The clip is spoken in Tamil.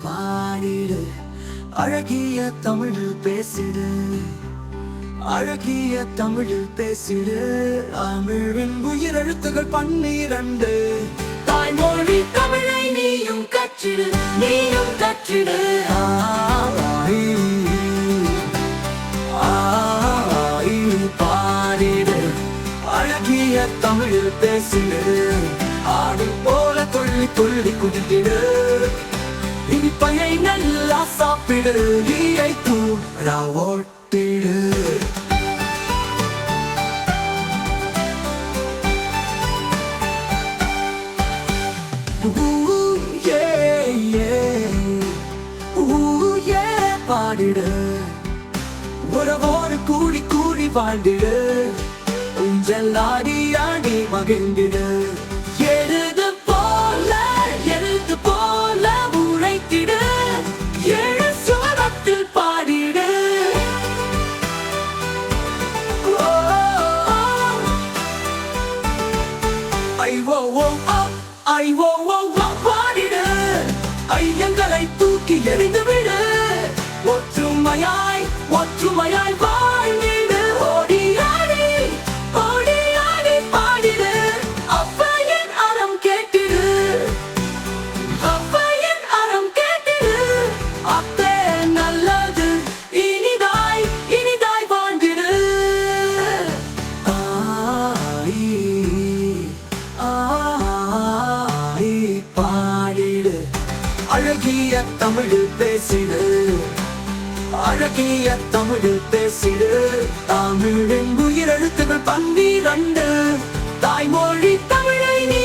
பாடிடு அழகிய தமிழ் பேசிடு, அழகிய தமிழ் பேசிடு. தமிழின் உயிரெழுத்துகள் 12. தாய்மொழி தமிழை நீயும் கற்றிடு, நீயும் கற்றிடு. பாடிடு அழகிய தமிழ் பேசிடு, ஆடு போல துள்ளி துள்ளி குதித்திடு. இனிப்பையை நல்லா சாப்பிடு, நீயை தூரா ஓட்டிடு. பாடிடு உறவோடு கூடி கூடி வாழ்ந்திடு, உஞ்சல் ஆடி ஆடி மகிழ்ந்திடு. எழுது போல எழுது போல உழைத்திடு, ஏழு சுவரத்தில் பாடிடு. பாடிடு ஐயங்களை தூக்கி எறிந்து விடு, ஒற்றுமையாய் ஒற்றுமையாய் வாழ்ந்திடு. ஓடி ஆடி ஓடி ஆடி பாடிடு, அப்பையின் அறம் கேட்டிடு, அப்பையின் அறம் கேட்டிடு. அப்பே நல்லது இனிதாய் இனிதாய் வாழ்ந்திடு. பாடிடு அழகிய தமிழ் பேசிடு, அழகிய தமிழ் பேசிடு. தமிழின் உயிரெழுத்துகள் 12. தாய்மொழி தமிழை நீ